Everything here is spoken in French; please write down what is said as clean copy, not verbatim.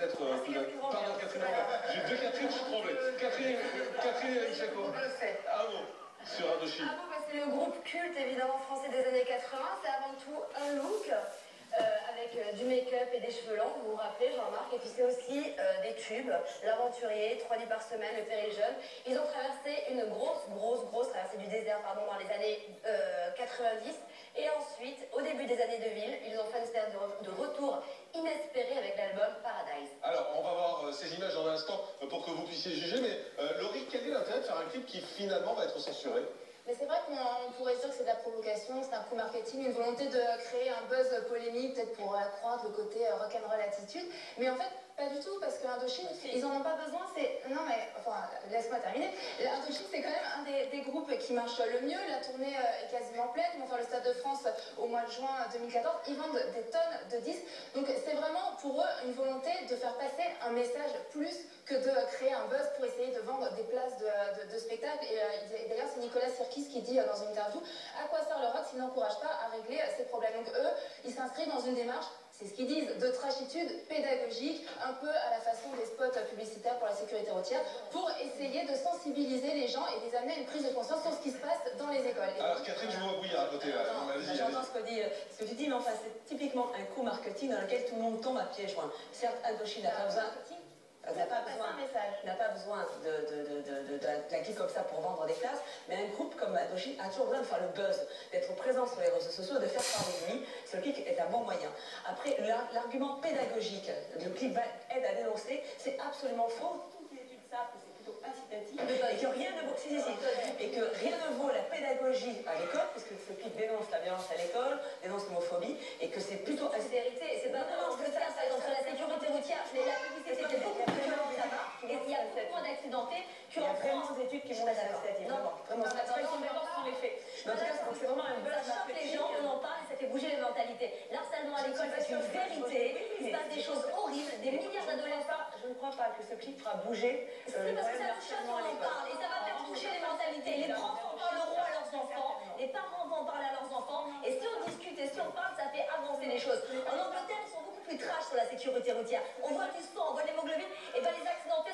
peut-être... Pardon, Catherine, j'ai deux Catherine, je suis trompé. Catherine et Chako. Ah bon, sur Indochine. Ah bon, bah, c'est le groupe culte, évidemment, français des années 80. C'est avant tout un look. Avec du make-up et des cheveux longs, vous vous rappelez, Jean-Marc, et puis c'est aussi des tubes, l'aventurier, 3 nuits par semaine, le péril jeune. Ils ont traversé une grosse traversée du désert, pardon, dans les années 90, et ensuite, au début des années 2000, ils ont fait une espèce de retour inespéré avec l'album Paradise. Alors, on va voir ces images dans un instant pour que vous puissiez juger, mais Laurie, quel est l'intérêt de faire un clip qui finalement va être censuré? Mais c'est vrai qu'on pourrait dire que c'est de la provocation, c'est un coup marketing, une volonté de créer un buzz polémique, peut-être pour accroître le côté rock'n'roll attitude. Mais en fait, pas du tout, parce que Indochine, ils en ont pas besoin. C'est non mais enfin, laisse-moi terminer. Indochine, c'est quand même un des groupes qui marche le mieux. La tournée est quasiment pleine. Ils vont faire le Stade de France au mois de juin 2014. Ils vendent des tonnes de disques. Donc c'est vraiment pour eux une volonté de faire passer un message plus que de créer un buzz pour essayer de vendre des places de spectacle. Et d'ailleurs, c'est Nicolas Sirkis qui dit dans une interview: à quoi sert le rock s'il n'encourage pas à régler ces problèmes? Donc eux, ils s'inscrivent dans une démarche, c'est ce qu'ils disent, de trashitude pédagogique, un peu à la façon des spots publicitaires pour la sécurité routière, pour essayer de sensibiliser les gens et les amener à une prise de conscience sur ce qui se passe dans les écoles. Alors Catherine, je vous vois bouillir à côté. J'entends ce que tu dis, mais enfin c'est typiquement un coup marketing dans lequel tout le monde tombe à pieds joints. Certes, Indochine n'a pas besoin... n'a pas besoin d'un clip comme ça pour vendre des places, mais un groupe comme Indochine a toujours besoin de faire le buzz, d'être présent sur les réseaux sociaux, de faire parler de lui. Ce clip est un bon moyen. Après, l'argument pédagogique, le clip aide à dénoncer, c'est absolument faux. Toutes les études savent que c'est plutôt incitatif et que rien ne vaut, et que rien ne vaut la pédagogie à l'école, puisque ce clip dénonce la violence à l'école, dénonce l'homophobie, et que c'est plutôt vérité. C'est pas vraiment ce que ça, entre la sécurité routière, la publicité, c'était beaucoup plus violent là-bas, et il y a beaucoup moins d'accidentés qu'en France. Il y a vraiment des études qui montrent ça incitatif. Vraiment, ça sont les faits. En tout cas, c'est vraiment un buzz. Ça choque les gens, on en parle et ça fait bouger les mentalités. L'harcèlement à l'école, c'est une vérité. Il se passe des choses horribles, des milliards d'adolescents. Je ne crois pas que ce clip fera bouger. C'est parce que ça nous choque, on en parle et ça va faire bouger les mentalités. Les profs en parleront à leurs enfants, les parents vont en parler à leurs enfants, et si on discute et si on parle, ça fait avancer les choses. En Angleterre, ils sont beaucoup plus trash sur la sécurité routière. On voit du sang, on voit de l'hémoglobine, et ben les accidentés